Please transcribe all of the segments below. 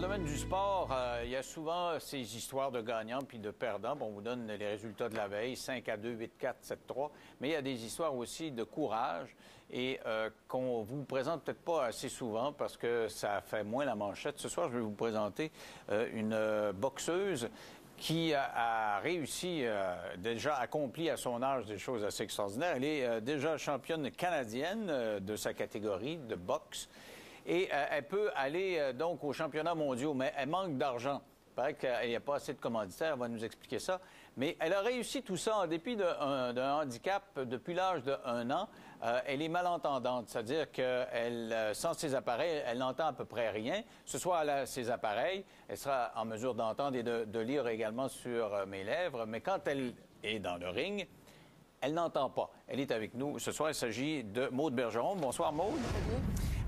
le domaine du sport, il y a souvent ces histoires de gagnants puis de perdants. Bon, on vous donne les résultats de la veille, 5-2, 8-4, 7-3. Mais il y a des histoires aussi de courage et qu'on vous présente peut-être pas assez souvent parce que ça fait moins la manchette. Ce soir, je vais vous présenter une boxeuse qui a réussi, déjà accompli à son âge des choses assez extraordinaires. Elle est déjà championne canadienne de sa catégorie de boxe. Et elle peut aller donc aux championnats mondiaux, mais elle manque d'argent. Il paraît qu'il n'y a pas assez de commanditaires, elle va nous expliquer ça. Mais elle a réussi tout ça en dépit d'un handicap depuis l'âge d'1 an. Elle est malentendante, c'est-à-dire qu'elle, sans ses appareils, elle n'entend à peu près rien. Ce soir, elle a ses appareils, elle sera en mesure d'entendre et de lire également sur mes lèvres. Mais quand elle est dans le ring, elle n'entend pas. Elle est avec nous. Ce soir, il s'agit de Maude Bergeron. Bonsoir, Maude. Salut.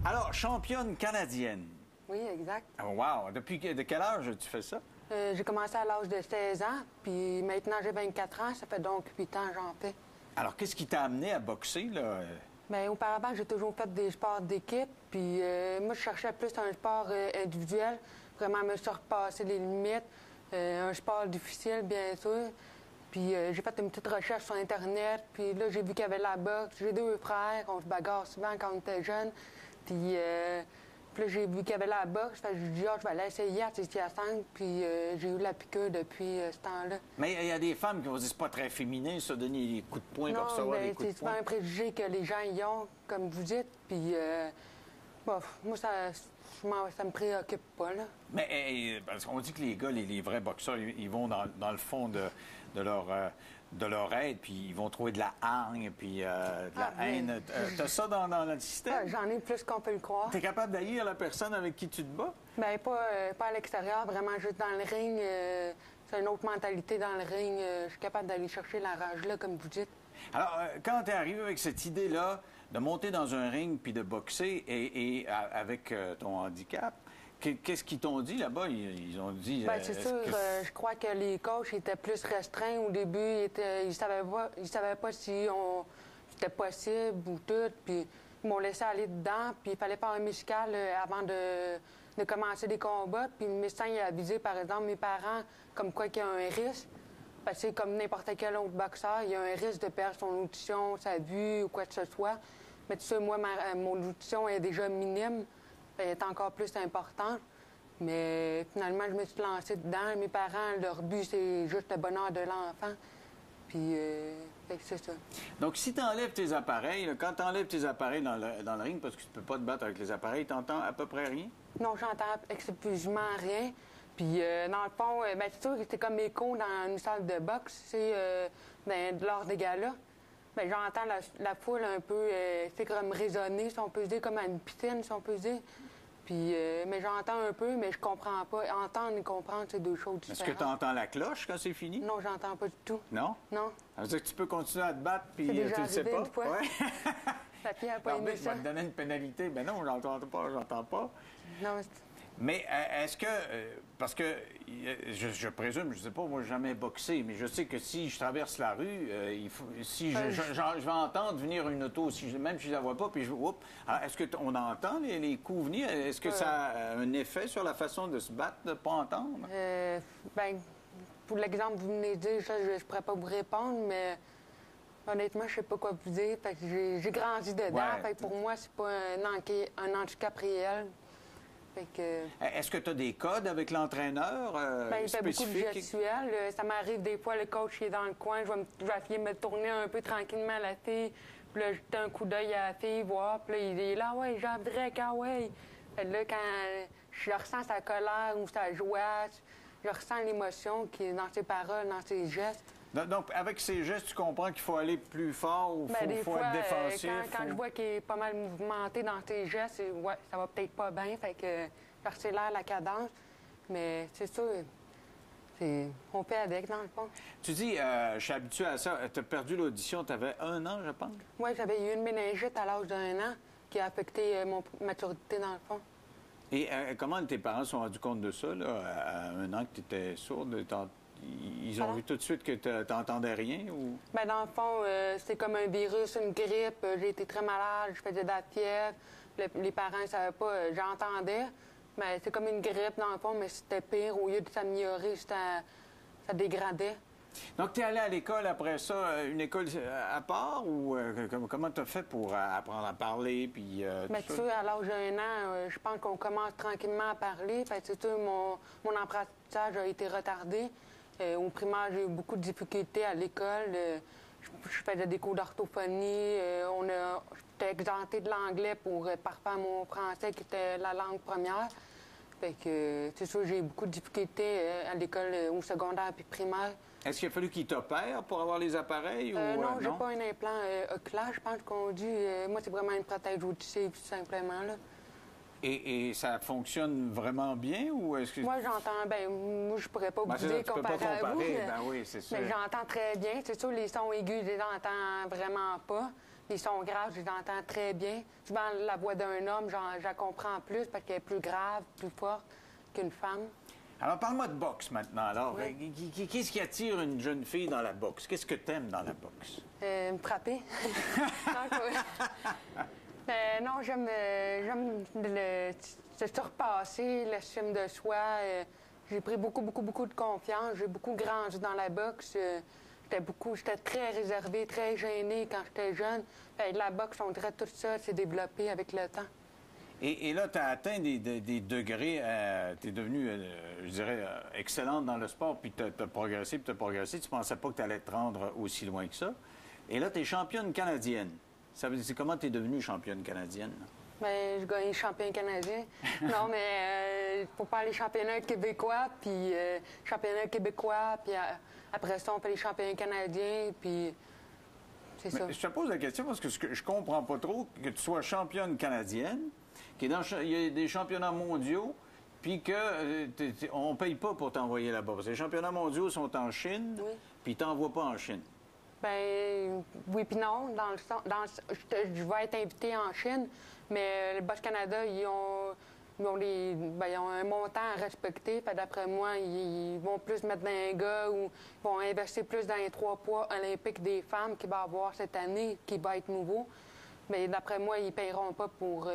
Alors, championne canadienne. Oui, exact. Oh, wow! De quel âge tu fais ça? J'ai commencé à l'âge de 16 ans, puis maintenant j'ai 24 ans, ça fait donc 8 ans que j'en fais. Alors, qu'est-ce qui t'a amené à boxer, là? Bien, auparavant, j'ai toujours fait des sports d'équipe, puis moi, je cherchais plus un sport individuel, vraiment me surpasser les limites, un sport difficile, bien sûr. Puis j'ai fait une petite recherche sur Internet, puis là, j'ai vu qu'il y avait la boxe. J'ai 2 frères, on se bagarre souvent quand on était jeunes. Puis là, j'ai vu qu'il y avait la boxe. Fait que j'ai dit, je vais aller essayer à CCA5. Puis j'ai eu la piqûre depuis ce temps-là. Mais il y a des femmes qui vont dire c'est pas très féminin, ça, donner des coups de poing, non, recevoir des coups de c'est poing. pas un préjugé que les gens y ont, comme vous dites. Puis moi, ça me préoccupe pas, là. Mais parce qu'on dit que les gars, les vrais boxeurs, ils vont dans le fond de leur aide, puis ils vont trouver de la hargne, puis de la haine. T'as ça dans le système? J'en ai plus qu'on peut le croire. T'es capable d'haïr la personne avec qui tu te bats? Bien, pas à l'extérieur, vraiment juste dans le ring. C'est une autre mentalité dans le ring. Je suis capable d'aller chercher la rage-là, comme vous dites. Alors, quand t'es arrivé avec cette idée-là de monter dans un ring puis de boxer et avec ton handicap, qu'est-ce qu'ils t'ont dit là-bas? Ils ont dit... Bien, c'est sûr, je crois que les coachs étaient plus restreints au début. Ils savaient pas si c'était possible ou tout. Puis ils m'ont laissé aller dedans. Puis il fallait faire un musical avant de commencer des combats. Puis le médecin il a avisé, par exemple, mes parents, comme quoi qu'il y a un risque. Parce que comme n'importe quel autre boxeur, il y a un risque de perdre son audition, sa vue ou quoi que ce soit. Mais tu sais, moi, mon audition est déjà minime. Elle est encore plus importante. Mais finalement, je me suis lancée dedans. Mes parents, leur but, c'est juste le bonheur de l'enfant. Puis, c'est ça. Donc, si tu enlèves tes appareils, là, quand tu enlèves tes appareils dans le ring, parce que tu peux pas te battre avec les appareils, tu entends à peu près rien? Non, j'entends exclusivement rien. Puis, dans le fond, ben, c'est sûr que c'est comme écho dans une salle de boxe, c'est lors des galas. Bien, j'entends la foule un peu, c'est comme résonner, si on peut se dire, comme à une piscine, si on peut se dire. Puis, mais j'entends un peu, mais je comprends pas. Entendre et comprendre, c'est 2 choses différentes. Est-ce que tu entends la cloche quand c'est fini? Non, j'entends pas du tout. Non? Non. Ça veut dire que tu peux continuer à te battre, puis C'est déjà tu le sais arrivé pas? une fois. Ouais. La fille a pas aimé Je ça. vais te donner une pénalité. Ben non, j'entends pas. Non, Mais est-ce que, parce que je présume, je sais pas, moi, j'ai jamais boxé, mais je sais que si je traverse la rue, si je vais entendre venir une auto, même si je la vois pas, puis alors, est-ce qu'on entend les coups venir? Est-ce que ça a un effet sur la façon de se battre, de ne pas entendre? Bien, pour l'exemple que vous venez de dire, je pourrais pas vous répondre, mais honnêtement, je sais pas quoi vous dire. Fait que j'ai grandi dedans. Ouais. Fait que pour moi, c'est pas un handicap réel. Est-ce que tu as des codes avec l'entraîneur il fait beaucoup de spécifiques? gestuels. Ça m'arrive des fois, le coach est dans le coin, je vais essayer de me tourner un peu tranquillement à la fille, puis là, jeter un coup d'œil à la fille, voir, puis là, il est là, ouais, j'aime direct, ah ouais. Fait là, quand je ressens sa colère ou sa joie, je ressens l'émotion qui est dans ses paroles, dans ses gestes. Donc, avec ces gestes, tu comprends qu'il faut aller plus fort ou faut être défensif? Quand je vois qu'il est pas mal mouvementé dans ses gestes, ouais, ça va peut-être pas bien, fait que j'accélère la cadence. Mais c'est sûr, on fait avec, dans le fond. Tu dis, je suis habitué à ça. Tu as perdu l'audition, tu avais 1 an, je pense? Oui, j'avais eu une méningite à l'âge d'1 an qui a affecté mon maturité, dans le fond. Et comment tes parents se sont rendus compte de ça, là, à 1 an que tu étais sourde? Ils ont vu tout de suite que tu n'entendais rien? Ou... Bien, dans le fond, c'est comme un virus, une grippe. J'ai été très malade, je faisais de la fièvre. Les parents ne savaient pas, j'entendais, Mais c'est comme une grippe, dans le fond, mais c'était pire. Au lieu de s'améliorer, ça dégradait. Donc, tu es allé à l'école après ça, une école à part, ou comment tu as fait pour apprendre à parler? Puis, Bien, tout tu ça? sais, à l'âge d'un an, je pense qu'on commence tranquillement à parler. Fait que, c'est sûr, mon apprentissage a été retardé. Au primaire, j'ai eu beaucoup de difficultés à l'école. Je faisais des cours d'orthophonie. J'étais exemptée de l'anglais pour parfaire mon français, qui était la langue première. Fait que, c'est sûr, j'ai eu beaucoup de difficultés à l'école, au secondaire puis primaire. Est-ce qu'il a fallu qu'il t'opère pour avoir les appareils? Non, j'ai pas un implant oculaire, je pense qu'on dit. Moi, c'est vraiment une prothèse auditive, tout simplement, là. Et ça fonctionne vraiment bien, ou est-ce que... Moi, j'entends bien. Moi, je pourrais pas vous c'est ça, dire tu peux pas comparé à vous. comparer. Ben oui, c'est sûr. Mais j'entends très bien. C'est sûr, les sons aigus, je les entends vraiment pas. Les sons graves, je les entends très bien. Souvent, la voix d'un homme, je la comprends plus parce qu'elle est plus grave, plus forte qu'une femme. Alors, parle-moi de boxe maintenant. Alors, qu'est-ce qui attire une jeune fille dans la boxe? Qu'est-ce que tu aimes dans la boxe? Me frapper. Non, j'aime se surpasser, l'estime de soi. J'ai pris beaucoup de confiance. J'ai beaucoup grandi dans la boxe. J'étais très réservée, très gênée quand j'étais jeune. La boxe, on dirait tout ça, s'est développé avec le temps. Et là, tu as atteint des degrés, tu es devenue, je dirais, excellente dans le sport, puis tu as progressé, puis tu as progressé. Tu pensais pas que tu allais te rendre aussi loin que ça. Et là, tu es championne canadienne. Ça veut dire, c'est comment tu es devenue championne canadienne? Bien, je gagne champion canadien. Non, mais il faut faire les championnats québécois, puis après ça, on fait les championnats canadiens, puis c'est ça. Je te pose la question parce que je comprends pas trop que tu sois championne canadienne, il y a des championnats mondiaux, puis qu'on ne paye pas pour t'envoyer là-bas. Parce que les championnats mondiaux sont en Chine, puis ils ne t'envoient pas en Chine. Ben oui puis non. Je vais être invitée en Chine, mais le Boxe Canada, ils ont un montant à respecter. D'après moi, ils vont plus mettre dans un gars ou ils vont investir plus dans les 3 poids olympiques des femmes qu'il va y avoir cette année, qui va être nouveau. Mais d'après moi, ils ne paieront pas pour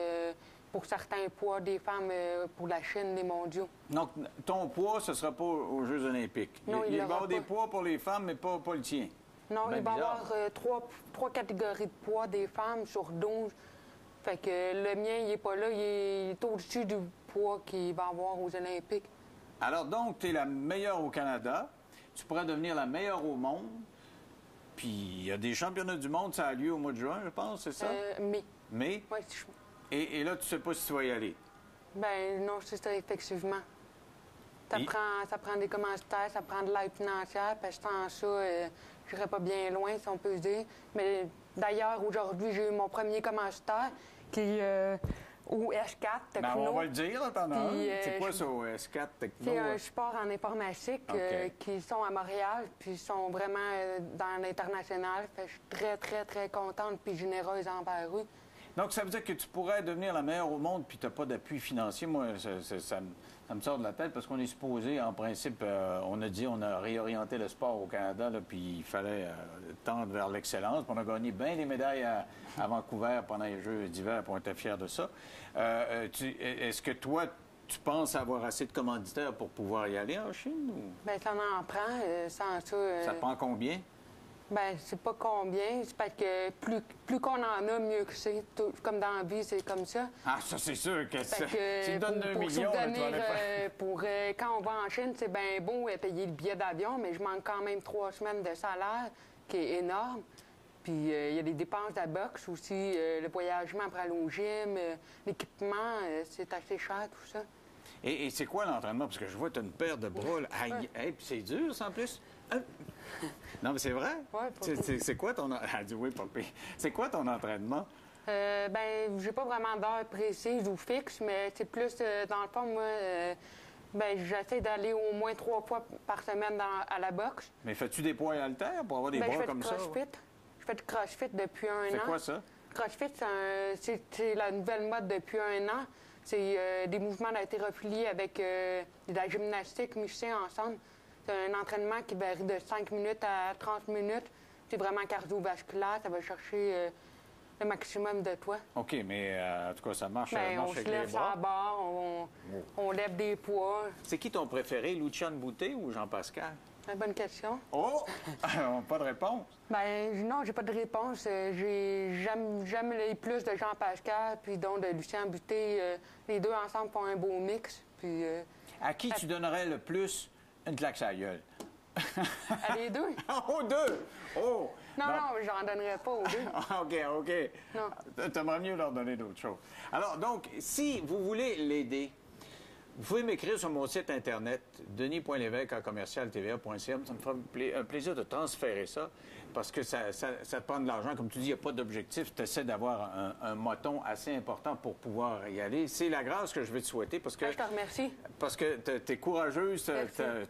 certains poids des femmes pour la Chine, les mondiaux. Donc, ton poids, ce ne sera pas aux Jeux olympiques. Non, il va y avoir pas. des poids pour les femmes, mais pas le tien. Non, Ben il va y bizarre. avoir trois catégories de poids des femmes sur 12. Fait que le mien, il n'est pas là. Il est au-dessus du poids qu'il va y avoir aux Olympiques. Alors donc, tu es la meilleure au Canada. Tu pourrais devenir la meilleure au monde. Puis, il y a des championnats du monde, ça a lieu au mois de juin, je pense, c'est ça? Mais. Oui? Et là, tu sais pas si tu vas y aller. Ben non, c'est ça, effectivement. Ça prend des commanditaires, ça prend de l'aide financière, parce que sans ça, je n'irais pas bien loin, si on peut se dire. Mais d'ailleurs, aujourd'hui, j'ai eu mon premier commanditaire qui au S4 Techno. Ben, on va le dire, là, t'en as un. C'est quoi ça, au S4 Techno? C'est un support en informatique qui sont à Montréal, puis ils sont vraiment dans l'international. Fait que je suis très, très, très contente puis généreuse envers eux. Donc, ça veut dire que tu pourrais devenir la meilleure au monde puis tu n'as pas d'appui financier. Moi, ça me sort de la tête parce qu'on est supposé, en principe, on a réorienté le sport au Canada, là, puis il fallait tendre vers l'excellence. On a gagné bien des médailles à Vancouver pendant les Jeux d'hiver, puis on était fiers de ça. Est-ce que toi, tu penses avoir assez de commanditaires pour pouvoir y aller en Chine? Ou... Bien, ça en prend. Sans ça... Ça te prend combien? Bien, c'est pas combien. C'est parce que plus qu'on en a, mieux que c'est. Comme dans la vie, c'est comme ça. Ah, ça, c'est sûr que ça. Que, tu me donnes 2 millions, là, tu vas aller faire... quand on va en Chine, c'est bien beau payer le billet d'avion, mais je manque quand même 3 semaines de salaire, qui est énorme. Puis il y a des dépenses de la boxe aussi, le voyagement pour aller au gym, l'équipement, c'est assez cher, tout ça. Et c'est quoi l'entraînement? Parce que je vois que tu as une paire de bras. Là. Aïe, puis c'est dur, ça, en plus. Non, mais c'est vrai? Oui, c'est quoi ton... Elle dit oui, papy. C'est quoi ton entraînement? Ben, j'ai pas vraiment d'heure précise ou fixe, mais c'est plus, dans le fond, moi, j'essaie d'aller au moins 3 fois par semaine à la boxe. Mais fais-tu des poids et haltères pour avoir des bras comme ça? Je fais du crossfit depuis un an. C'est quoi ça? Crossfit, c'est la nouvelle mode depuis un an. C'est des mouvements d'haltérophilie avec de la gymnastique mixée ensemble. C'est un entraînement qui varie de 5 minutes à 30 minutes. C'est vraiment cardiovasculaire. Ça va chercher le maximum de toi. OK, mais en tout cas, ça marche, Ben, marche on se avec les lève sur bras. la barre, on lève des poids. C'est qui ton préféré, Luciane Boutet ou Jean-Pascal? Une bonne question. Oh! Pas de réponse. Ben non, j'ai pas de réponse. J'aime les plus de Jean-Pascal, puis donc de Lucien Buté. Les deux ensemble font un beau mix. Puis, À qui tu donnerais le plus une claque sur la gueule? à les deux? Aux deux! Oh! Non, j'en donnerais pas aux deux. OK. Non. T'aimerais mieux leur donner d'autres choses. Alors, donc, si vous voulez l'aider, vous pouvez m'écrire sur mon site Internet, denis.lévesque@tva.ca. Ça me fera un plaisir de transférer ça, parce que ça te prend de l'argent. Comme tu dis, il n'y a pas d'objectif. Tu essaies d'avoir un moton assez important pour pouvoir y aller. C'est la grâce que je vais te souhaiter, parce que... Je te remercie. Parce que tu es courageuse,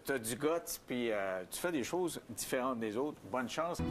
tu as du guts, puis tu fais des choses différentes des autres. Bonne chance.